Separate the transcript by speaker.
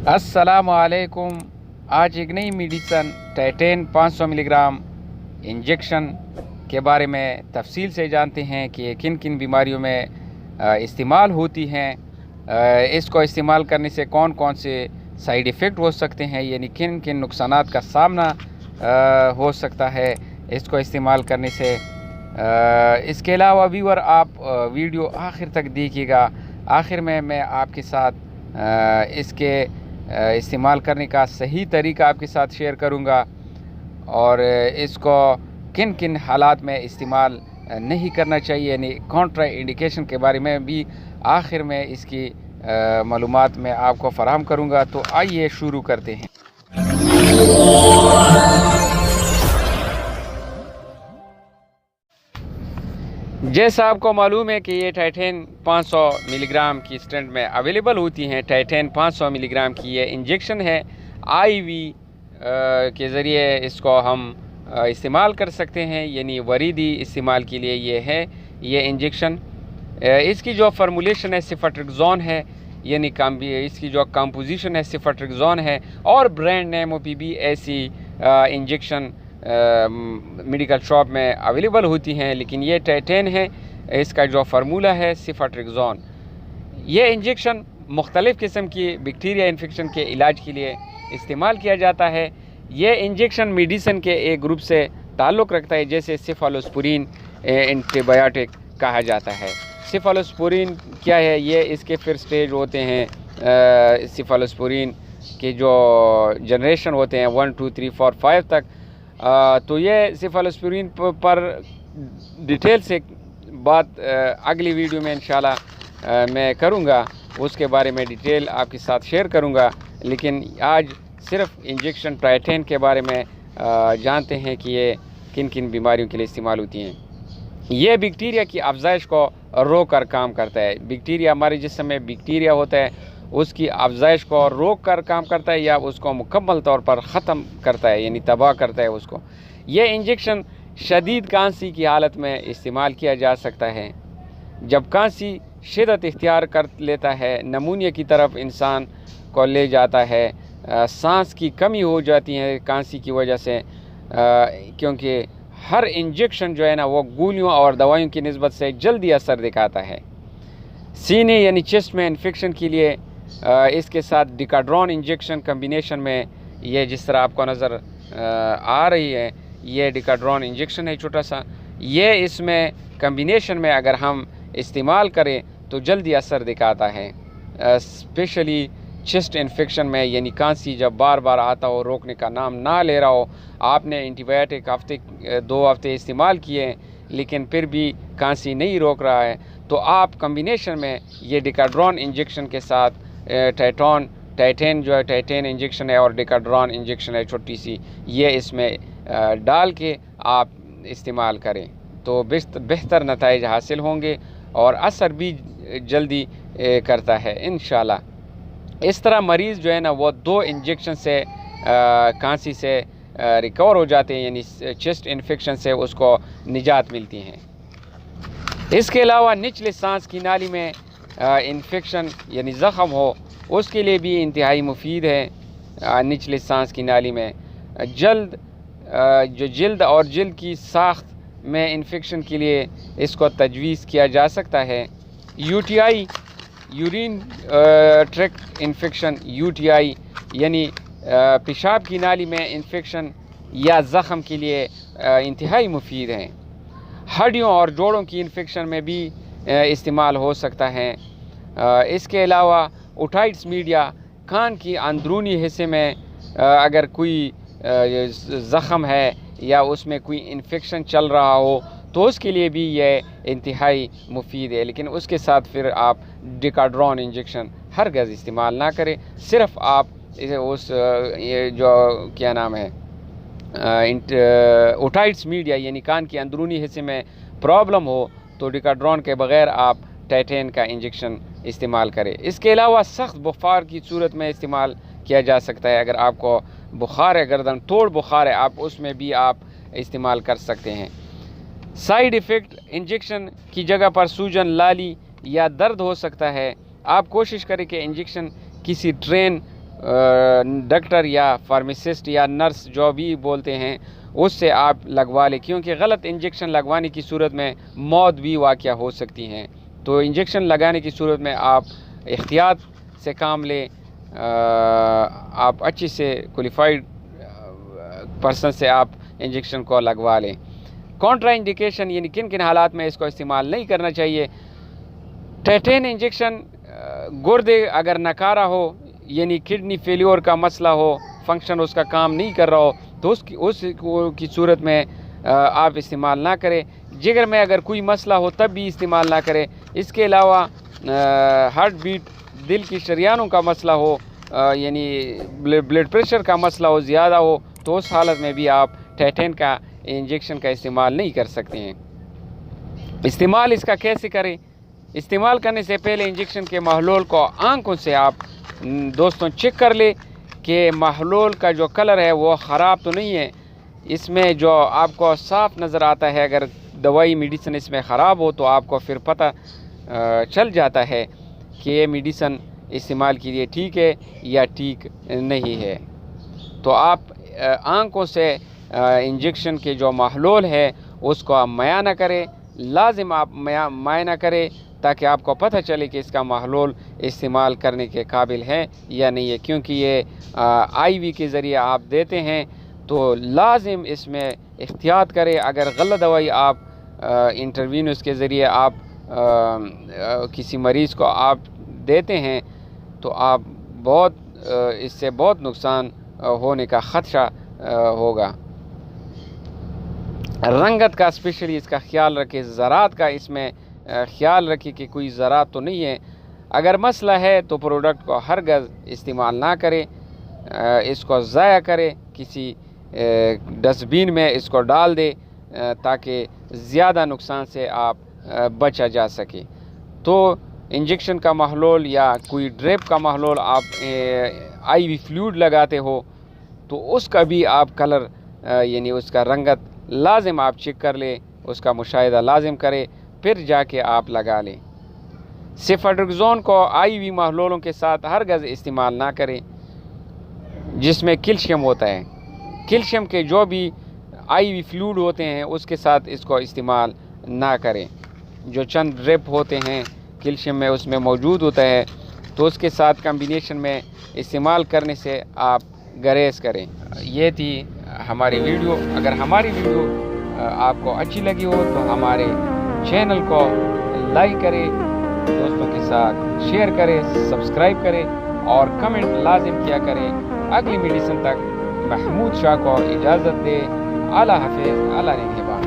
Speaker 1: अस्सलाम वालेकुम। आज एक नई मेडिसन टाइटेन 500 मिलीग्राम इंजेक्शन के बारे में तफसील से जानते हैं कि किन किन बीमारियों में इस्तेमाल होती हैं। इसको इस्तेमाल करने से कौन कौन से साइड इफ़ेक्ट हो सकते हैं, यानी किन किन नुकसानात का सामना हो सकता है इसको इस्तेमाल करने से। इसके अलावा व्यूअर आप वीडियो आखिर तक देखिएगा। आखिर में मैं आपके साथ इसके इस्तेमाल करने का सही तरीका आपके साथ शेयर करूंगा और इसको किन किन हालात में इस्तेमाल नहीं करना चाहिए, यानी कॉन्ट्रा इंडिकेशन के बारे में भी आखिर में इसकी मालूमात मैं आपको फराहम करूंगा। तो आइए शुरू करते हैं। जैसा आपको मालूम है कि ये टाइटेन 500 मिलीग्राम की स्ट्रेंथ में अवेलेबल होती हैं। टाइटेन 500 मिलीग्राम की ये इंजेक्शन है। आईवी के ज़रिए इसको हम इस्तेमाल कर सकते हैं, यानी वरीदी इस्तेमाल के लिए ये है ये इंजेक्शन। इसकी जो फार्मूलेशन है सिफाट्रिक्सोन है, यानी इसकी जो कंपोजिशन है सिफाट्रिक्सोन है। और ब्रांड नेम OPB ऐसी इंजेक्शन मेडिकल शॉप में अवेलेबल होती हैं, लेकिन ये टाइटेन है। इसका जो फार्मूला है सिफाट्रिक्सोन। ये इंजेक्शन मुख्तलिफ़ किस्म की बैक्टीरिया इन्फेक्शन के इलाज के लिए इस्तेमाल किया जाता है। ये इंजेक्शन मेडिसिन के एक ग्रुप से ताल्लुक़ रखता है, जैसे सिफालोस्पुरिन एंटीबायोटिक कहा जाता है। सिफालोस्पुरिन क्या है? ये इसके फिर स्टेज होते हैं। सिफालोस्पुरिन के जो जनरेशन होते हैं 1 2 3 4 5 तक। तो ये सिफालोस्पुरिन पर डिटेल से बात अगली वीडियो में इंशाल्लाह मैं करूँगा, उसके बारे में डिटेल आपके साथ शेयर करूँगा। लेकिन आज सिर्फ इंजेक्शन टाइटेन के बारे में जानते हैं कि ये किन किन बीमारियों के लिए इस्तेमाल होती हैं। ये बैक्टीरिया की अफजाइश को रोक कर काम करता है। बैक्टीरिया हमारे जिस्म में बैक्टीरिया होता है, उसकी अफजाइश को रोक कर काम करता है या उसको मुकम्मल तौर पर ख़त्म करता है, यानी तबाह करता है उसको। ये इंजेक्शन शदीद खांसी की हालत में इस्तेमाल किया जा सकता है। जब खांसी शिद्दत इख्तियार कर लेता है, नमूनिया की तरफ इंसान को ले जाता है, सांस की कमी हो जाती है खांसी की वजह से, क्योंकि हर इंजेक्शन जो है ना वो गोलियों और दवाइयों की निस्बत से जल्दी असर दिखाता है। सीने यानी चेस्ट में इन्फेक्शन के लिए इसके साथ डिकाड्रॉन इंजेक्शन कम्बिनेशन में, ये जिस तरह आपको नज़र आ रही है, ये डिकाड्रॉन इंजेक्शन है छोटा सा। ये इसमें कम्बिनेशन में अगर हम इस्तेमाल करें तो जल्दी असर दिखाता है, स्पेशली चेस्ट इन्फेक्शन में, यानी खांसी जब बार बार आता हो, रोकने का नाम ना ले रहा हो, आपने एंटीबायोटिक हफ्ते 2 हफ्ते इस्तेमाल किए लेकिन फिर भी खांसी नहीं रोक रहा है, तो आप कम्बिनेशन में ये डिकाड्रॉन इंजेक्शन के साथ टाइटेन जो है टाइटेन इंजेक्शन है और डिकाड्रॉन इंजेक्शन है छोटी सी, ये इसमें डाल के आप इस्तेमाल करें तो बेहतर नताइज हासिल होंगे और असर भी जल्दी करता है इंशाल्लाह। इस तरह मरीज़ जो है ना वो 2 इंजेक्शन से खांसी से रिकवर हो जाते हैं, यानी चेस्ट इन्फेक्शन से उसको निजात मिलती है। इसके अलावा निचले सांस की नाली में इन्फेक्शन यानी ज़ख़म हो, उसके लिए भी इंतहाई मुफीद है। निचले सांस की नाली में जिल्द और जिल्द की साख्त में इन्फेक्शन के लिए इसको तजवीज़ किया जा सकता है। UTI urine tract infection, UTI यानी पेशाब की नाली में इन्फेक्शन या ज़ख़म के लिए इंतहाई मुफीद हैं। हड्डियों और जोड़ों की इन्फेक्शन में भी इस्तेमाल हो सकता है। इसके अलावा ओटाइटिस मीडिया, कान की अंदरूनी हिस्से में अगर कोई ज़ख़म है या उसमें कोई इन्फेक्शन चल रहा हो तो उसके लिए भी ये इंतहाई मुफीद है। लेकिन उसके साथ फिर आप डिकाड्रॉन इंजेक्शन हरगज़ इस्तेमाल ना करें। सिर्फ़ आप उस ये जो क्या नाम है ओटाइटिस मीडिया यानी कान के अंदरूनी हिस्से में प्रॉब्लम हो तो डिकाड्रॉन के बग़ैर आप टाइटेन का इंजेक्शन इस्तेमाल करें। इसके अलावा सख्त बुखार की सूरत में इस्तेमाल किया जा सकता है। अगर आपको बुखार है, गर्दन तोड़ बुखार है, आप उसमें भी आप इस्तेमाल कर सकते हैं। साइड इफ़ेक्ट, इंजेक्शन की जगह पर सूजन, लाली या दर्द हो सकता है। आप कोशिश करें कि इंजेक्शन किसी ट्रेन ڈاکٹر یا فارمیسسٹ یا نرس جو بھی بولتے ہیں اس سے آپ لگوا لیں، کیونکہ غلط انجیکشن لگوانے کی صورت میں موت بھی واقع ہو سکتی ہیں۔ تو انجیکشن لگانے کی صورت میں آپ احتیاط سے کام لیں، آپ اچھی سے کوالیفائڈ پرسن سے آپ انجیکشن کو لگوا لیں۔ کانٹرا انڈیکیشن یعنی کن کن حالات میں اس کو استعمال نہیں کرنا چاہیے۔ ٹیٹین انجیکشن گردے اگر نکارا ہو یعنی کڈنی فیلیور کا مسئلہ ہو، فنکشن اس کا کام نہیں کر رہا ہو تو اس کی صورت میں آپ استعمال نہ کریں۔ جگر میں اگر کوئی مسئلہ ہو تب بھی استعمال نہ کریں۔ اس کے علاوہ ہارٹ بیٹ دل کی شریانوں کا مسئلہ ہو یعنی بلڈ پریشر کا مسئلہ ہو زیادہ ہو تو اس حالت میں بھی آپ ٹیٹین کا انجیکشن کا استعمال نہیں کر سکتے ہیں۔ استعمال اس کا کیسے کریں؟ استعمال کرنے سے پہلے انجیکشن کے محلول کو آنکھوں سے آپ دوستوں چیک کر لیں کہ محلول کا جو کلر ہے وہ خراب تو نہیں ہے، اس میں جو آپ کو صاف نظر آتا ہے۔ اگر دوائی میڈیسن اس میں خراب ہو تو آپ کو پھر پتہ چل جاتا ہے کہ یہ میڈیسن استعمال کے لیے ٹھیک ہے یا ٹھیک نہیں ہے۔ تو آپ آنکھوں سے انجیکشن کے جو محلول ہے اس کو آپ معائنہ کریں، لازم آپ معائنہ کریں تاکہ آپ کو پتہ چلے کہ اس کا محلول استعمال کرنے کے قابل ہے یا نہیں ہے، کیونکہ یہ آئی وی کے ذریعے آپ دیتے ہیں تو لازم اس میں احتیاط کریں۔ اگر غلط دوائی آپ انٹروینوس کے ذریعے آپ کسی مریض کو آپ دیتے ہیں تو آپ اس سے بہت نقصان ہونے کا خدشہ ہوگا۔ رنگت کا اسپیشلی اس کا خیال رکھیں، ذرات کا اس میں خیال رکھیں کہ کوئی ذرات تو نہیں ہے۔ اگر مسئلہ ہے تو پروڈکٹ کو ہرگز استعمال نہ کریں، اس کو ضائع کریں، کسی ڈسٹ بین میں اس کو ڈال دیں تاکہ زیادہ نقصان سے آپ بچا جا سکے۔ تو انجیکشن کا محلول یا کوئی ڈریپ کا محلول آپ آئی وی فلوئڈ لگاتے ہو تو اس کا بھی آپ کلر یعنی اس کا رنگت لازم آپ چیک کر لیں، اس کا مشاہدہ لازم کریں، پھر جا کے آپ لگا لیں۔ سیفاڈرکزون کو آئی وی محلولوں کے ساتھ ہرگز استعمال نہ کریں جس میں کیلشیم ہوتا ہے۔ کیلشیم کے جو بھی آئی وی فلوئڈ ہوتے ہیں اس کے ساتھ اس کو استعمال نہ کریں۔ جو چند ڈرپ ہوتے ہیں کیلشیم میں اس میں موجود ہوتا ہے تو اس کے ساتھ کمبینیشن میں استعمال کرنے سے آپ گریز کریں۔ یہ تھی ہماری ویڈیو۔ اگر ہماری ویڈیو آپ کو اچھی لگی ہو تو ہمارے چینل کو لائک کریں، دوستوں کے ساتھ شیئر کریں، سبسکرائب کریں اور کمنٹ لازم کیا کریں۔ اگلی میڈیسن تک محمود شاہ کو اجازت دے۔ اللہ حافظ، اللہ نگہبان۔